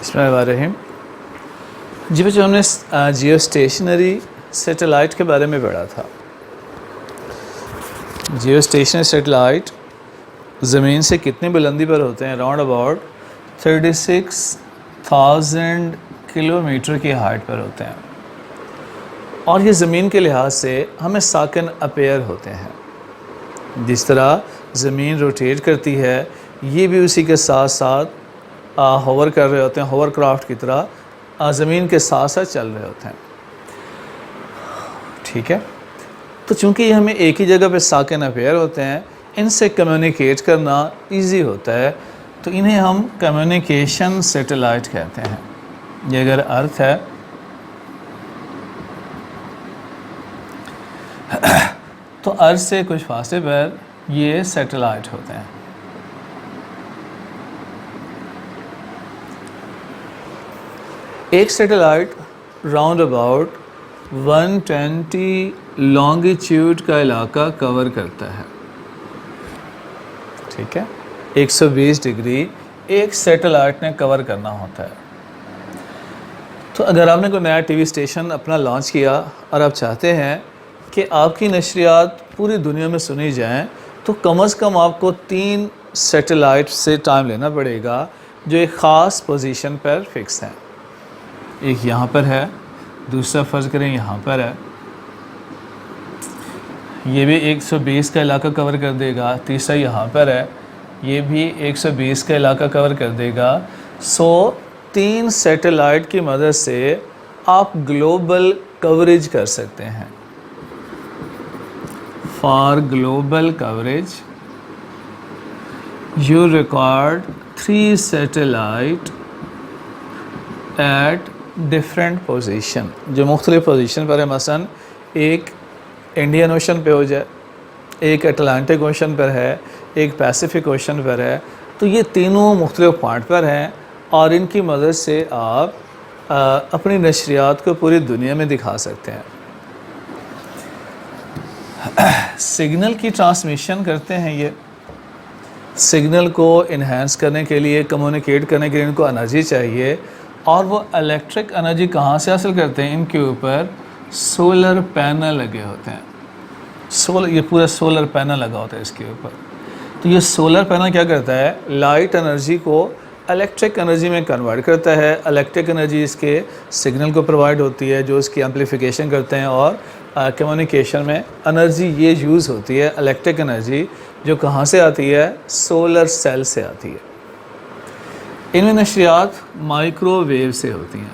बिस्मिल्लाहिर्रहमानिर्रहीम। जी बच्चों, हमने जियो स्टेशनरी सैटेलाइट के बारे में पढ़ा था। जियो स्टेशनरी सैटेलाइट ज़मीन से कितनी बुलंदी पर होते हैं? राउंड अबाउट 36,000 किलोमीटर की हाइट पर होते हैं और ये ज़मीन के लिहाज से हमें साकिन अपेयर होते हैं। जिस तरह ज़मीन रोटेट करती है, ये भी उसी के साथ साथ होवर कर रहे होते हैं, होवर क्राफ्ट की तरह ज़मीन के साथ साथ चल रहे होते हैं। ठीक है, तो चूँकि ये हमें एक ही जगह पे साकिन अफेयर होते हैं, इनसे कम्युनिकेट करना इजी होता है, तो इन्हें हम कम्युनिकेशन सैटेलाइट कहते हैं। ये अगर अर्थ है तो अर्थ से कुछ फासले पर ये सैटेलाइट होते हैं। एक सैटेलाइट राउंड अबाउट 120 लॉन्गिट्यूड का इलाका कवर करता है। ठीक है, 120 डिग्री एक सैटेलाइट ने कवर करना होता है। तो अगर आपने कोई नया टीवी स्टेशन अपना लॉन्च किया और आप चाहते हैं कि आपकी नशरियात पूरी दुनिया में सुनी जाएं, तो कम से कम आपको 3 सैटेलाइट से टाइम लेना पड़ेगा जो एक ख़ास पोजीशन पर फिक्स हैं। एक यहाँ पर है, दूसरा फ़र्ज़ करें यहाँ पर है, ये भी 120 का इलाका कवर कर देगा। तीसरा यहाँ पर है, ये भी 120 का इलाका कवर कर देगा। 3 सैटेलाइट की मदद से आप ग्लोबल कवरेज कर सकते हैं। For global coverage you required 3 satellite at different position, जो मुख्तलिफ पोजीशन पर है। मसलन एक इंडियन ओशन पे हो जाए, एक अटलांटिक ओशन पर है, एक पैसिफिक ओशन पर है। तो ये तीनों मुख्तलिफ पॉइंट पर हैं और इनकी मदद से आप अपनी नशरियात को पूरी दुनिया में दिखा सकते हैं। सिग्नल की ट्रांसमिशन करते हैं। ये सिग्नल को इन्हेंस करने के लिए, कम्युनिकेट करने के लिए इनको एनर्जी चाहिए, और वो इलेक्ट्रिक एनर्जी कहाँ से हासिल करते हैं? इनके ऊपर सोलर पैनल लगे होते हैं। ये पूरा सोलर पैनल लगा होता है इसके ऊपर। तो ये सोलर पैनल क्या करता है? लाइट एनर्जी को इलेक्ट्रिक एनर्जी में कन्वर्ट करता है। इलेक्ट्रिक एनर्जी इसके सिग्नल को प्रोवाइड होती है, जो इसकी एम्पलीफिकेशन करते हैं, और कम्युनिकेशन में एनर्जी ये यूज़ होती है, इलेक्ट्रिक एनर्जी, जो कहाँ से आती है? सोलर सेल से आती है। इनमें नशरियात माइक्रोवेव से होती हैं।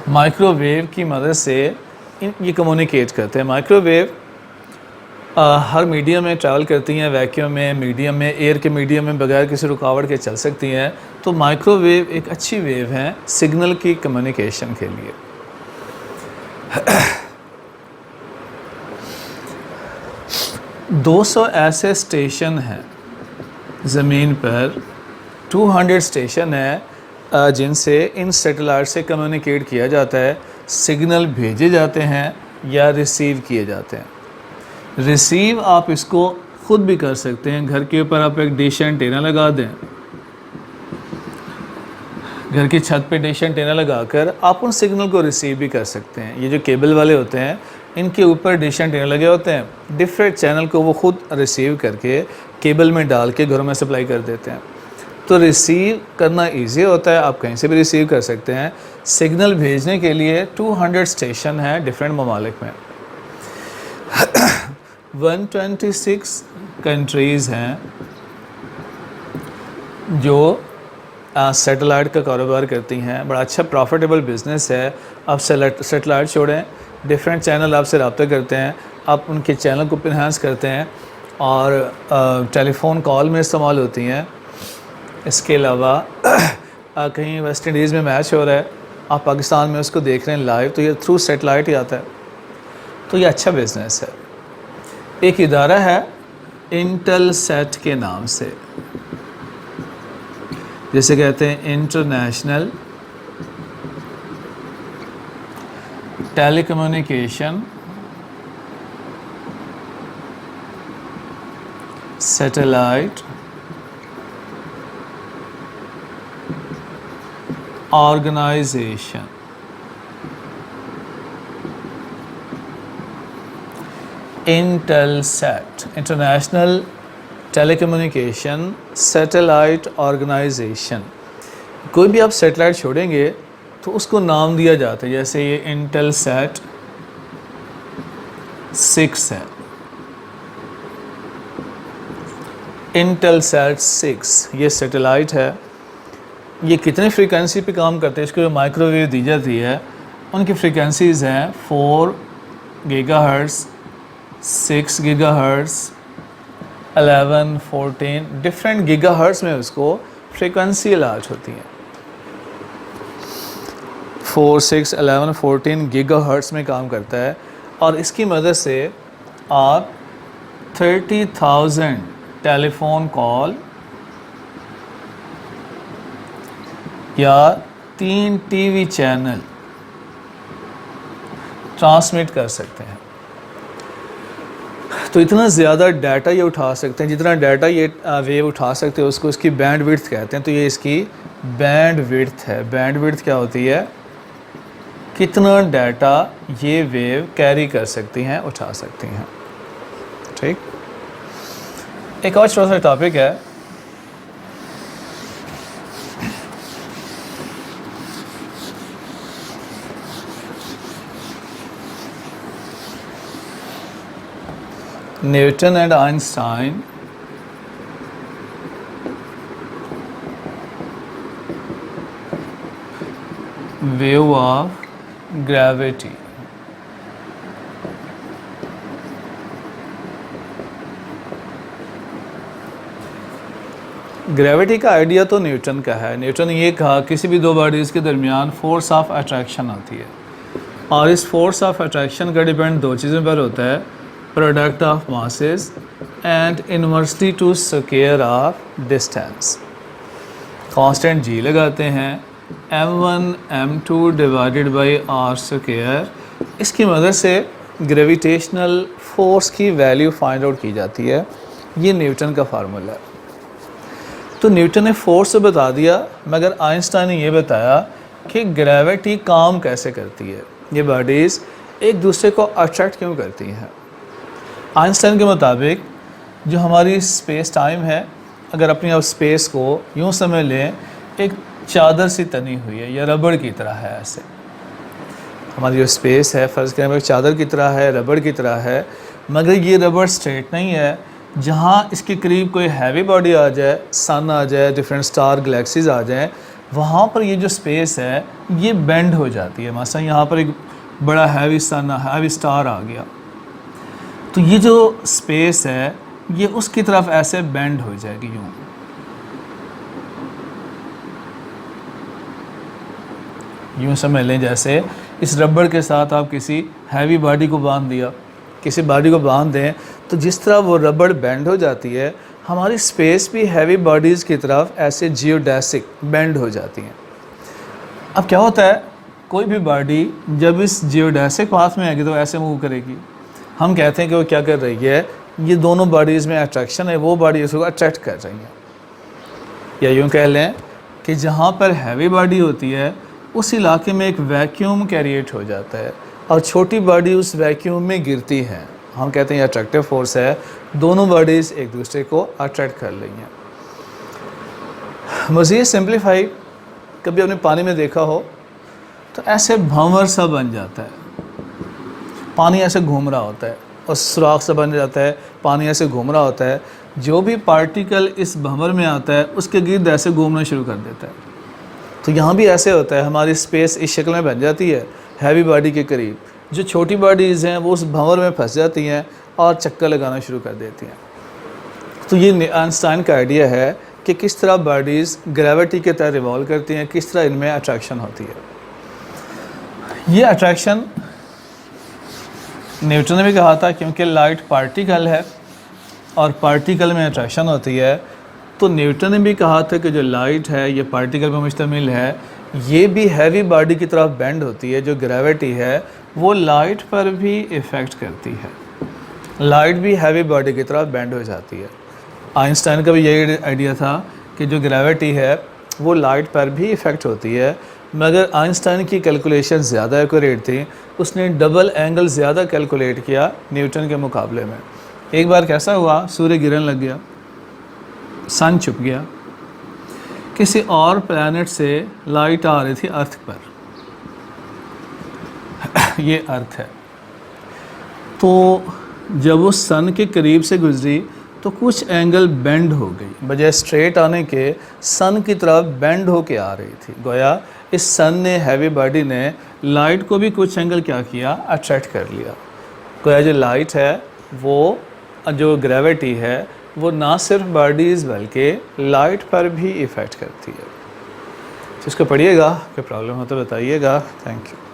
माइक्रोवेव की मदद से ये कम्युनिकेट करते हैं। माइक्रोवेव हर मीडियम में ट्रैवल करती हैं, वैक्यूम में, मीडियम में, एयर के मीडियम में बगैर किसी रुकावट के चल सकती हैं। तो माइक्रोवेव एक अच्छी वेव है सिग्नल की कम्युनिकेशन के लिए। 200 ऐसे स्टेशन हैं ज़मीन पर, 200 स्टेशन है जिनसे इन सैटेलाइट से कम्युनिकेट किया जाता है। सिग्नल भेजे जाते हैं या रिसीव किए जाते हैं। रिसीव आप इसको ख़ुद भी कर सकते हैं। घर के ऊपर आप एक डिश एंटीना लगा दें, घर की छत पे डिश एंटीना लगाकर आप उन सिग्नल को रिसीव भी कर सकते हैं। ये जो केबल वाले होते हैं, इनके ऊपर डिश एंटीना लगे होते हैं। डिफरेंट चैनल को वो ख़ुद रिसीव करके केबल में डाल के घरों में सप्लाई कर देते हैं। तो रिसीव करना इजी होता है, आप कहीं से भी रिसीव कर सकते हैं। सिग्नल भेजने के लिए 200 स्टेशन हैं डिफरेंट ममालिक में। 126 कंट्रीज़ हैं जो सैटेलाइट का कारोबार करती हैं। बड़ा अच्छा प्रॉफिटेबल बिज़नेस है। आप सैटेलाइट छोड़ें, डिफरेंट चैनल आपसे रब्ता करते हैं, आप उनके चैनल को इन्हांस करते हैं और टेलीफोन कॉल में इस्तेमाल होती हैं। इसके अलावा कहीं वेस्ट इंडीज़ में मैच हो रहा है, आप पाकिस्तान में उसको देख रहे हैं लाइव, तो ये थ्रू सैटेलाइट ही आता है। तो ये अच्छा बिज़नेस है। एक इदारा है इंटेलसेट के नाम से, जिसे कहते हैं international telecommunication satellite organisation. Intelsat, international telecommunication satellite organisation. कोई भी आप सैटेलाइट छोड़ेंगे तो उसको नाम दिया जाता है, जैसे ये इंटेलसैट 6 है, इंटेलसैट 6 ये सैटेलाइट है। ये कितनी फ्रीक्वेंसी पे काम करते हैं, इसको जो माइक्रोवेव दी जाती है उनकी फ्रीक्वेंसीज़ हैं 4 गीगाहर्ट्ज़, 6 गीगाहर्ट्ज़, 11, 14 डिफरेंट गीगाहर्ट्ज़ में उसको फ्रीक्वेंसी अलाट होती है। 4, 6, 11, 14 गीगाहर्ट्ज़ में काम करता है और इसकी मदद से आप 30,000 टेलीफोन कॉल या 3 टीवी चैनल ट्रांसमिट कर सकते हैं। तो इतना ज़्यादा डाटा ये उठा सकते हैं, जितना डाटा ये वेव उठा सकते हैं उसको इसकी बैंड विड्थ कहते हैं। तो ये इसकी बैंड विड्थ है। बैंड विड्थ क्या होती है, कितना डाटा ये वेव कैरी कर सकती हैं, उठा सकती हैं। ठीक, एक और छोटा सा टॉपिक है, Newton and Einstein wave of gravity. Gravity का आइडिया तो न्यूटन का है। न्यूटन ने ये कहा किसी भी दो बॉडीज़ के दरमियान फोर्स ऑफ अट्रैक्शन होती है और इस फोर्स ऑफ अट्रैक्शन का डिपेंड दो चीज़ों पर होता है, product of masses and inversely to square of distance. Constant G लगाते हैं, m1 m2 divided by are square. इसकी मदद से ग्रेविटेशनल फोर्स की वैल्यू फाइंड आउट की जाती है। ये न्यूटन का फार्मूला है। तो न्यूटन ने फोर्स से बता दिया, मगर आइंस्टाइन ने ये बताया कि ग्रेविटी काम कैसे करती है, ये बॉडीज़ एक दूसरे को अट्रैक्ट क्यों करती हैं। आइंस्टाइन के मुताबिक जो हमारी स्पेस टाइम है, अगर अपनी आप स्पेस को यूँ समझ लें एक चादर सी तनी हुई है या रबड़ की तरह है। ऐसे हमारी जो स्पेस है फ़र्ज़ करें एक चादर की तरह है, रबड़ की तरह है, मगर ये रबड़ स्ट्रेट नहीं है। जहाँ इसके करीब कोई हैवी बॉडी आ जाए, सन आ जाए, डिफरेंट स्टार गैलेक्सीज आ जाएं, वहाँ पर ये जो स्पेस है ये बेंड हो जाती है। मसलन यहाँ पर एक बड़ा हैवी सन, हैवी स्टार आ गया, तो ये जो स्पेस है ये उसकी तरफ ऐसे बेंड हो जाएगी यूँ। यूँ समझ लें जैसे इस रबड़ के साथ आप किसी हैवी बॉडी को बांध दिया, किसी बॉडी को बांध दें तो जिस तरह वो रबड़ बेंड हो जाती है, हमारी स्पेस भी हैवी बॉडीज़ की तरफ ऐसे जियोडेसिक बेंड हो जाती हैं। अब क्या होता है, कोई भी बॉडी जब इस जियोडेसिक पाथ में आएगी तो ऐसे मूव करेगी। हम कहते हैं कि वो क्या कर रही है, ये दोनों बॉडीज़ में अट्रैक्शन है, वो बॉडी उसको अट्रैक्ट कर रही है। या यूँ कह लें कि जहाँ पर हैवी बॉडी होती है उस इलाके में एक वैक्यूम क्रिएट हो जाता है और छोटी बॉडी उस वैक्यूम में गिरती है। हम कहते हैं ये अट्रैक्टिव फोर्स है, दोनों बॉडीज़ एक दूसरे को अट्रैक्ट कर रही हैं। मज़ीद सिंप्लीफाई, कभी आपने पानी में देखा हो तो ऐसे भंवर सा बन जाता है, पानी ऐसे घूम रहा होता है और सुराख सा बन जाता है, पानी ऐसे घूम रहा होता है। जो भी पार्टिकल इस भंवर में आता है उसके गिर्द ऐसे घूमना शुरू कर देता है। तो यहाँ भी ऐसे होता है, हमारी स्पेस इस शक्ल में बन जाती है हैवी बॉडी के करीब। जो छोटी बॉडीज़ हैं वो उस भंवर में फंस जाती हैं और चक्कर लगाना शुरू कर देती हैं। तो ये आइंस्टाइन का आइडिया है कि किस तरह बॉडीज़ ग्रेविटी के तहत रिवॉल्व करती हैं, किस तरह इनमें अट्रैक्शन होती है। ये अट्रैक्शन न्यूटन ने भी कहा था, क्योंकि लाइट पार्टिकल है और पार्टिकल में अट्रैक्शन होती है। तो न्यूटन ने भी कहा था कि जो लाइट है ये पार्टिकल पर मुश्तमिल है, ये भी हैवी बॉडी की तरफ बेंड होती है। जो ग्रेविटी है वो लाइट पर भी इफ़ेक्ट करती है, लाइट भी हैवी बॉडी की तरफ बेंड हो जाती है। आइंस्टाइन का भी यही आइडिया था कि जो ग्रेविटी है वो लाइट पर भी इफ़ेक्ट होती है, मगर आइंस्टाइन की कैलकुलेशन ज़्यादा एक्यूरेट थी, उसने डबल एंगल ज़्यादा कैलकुलेट किया न्यूटन के मुकाबले में। एक बार कैसा हुआ, सूर्य गिरने लग गया, सन छुप गया, किसी और प्लैनेट से लाइट आ रही थी अर्थ पर। ये अर्थ है, तो जब वो सन के करीब से गुजरी तो कुछ एंगल बेंड हो गई, बजाय स्ट्रेट आने के सन की तरफ बेंड होके आ रही थी। गोया इस सन ने, हैवी बॉडी ने लाइट को भी कुछ एंगल क्या किया, अट्रैक्ट कर लिया। गोया जो लाइट है वो, जो ग्रेविटी है वो ना सिर्फ बॉडीज़ बल्कि लाइट पर भी इफ़ेक्ट करती है। इसको पढ़िएगा, कोई प्रॉब्लम हो तो बताइएगा। Thank you.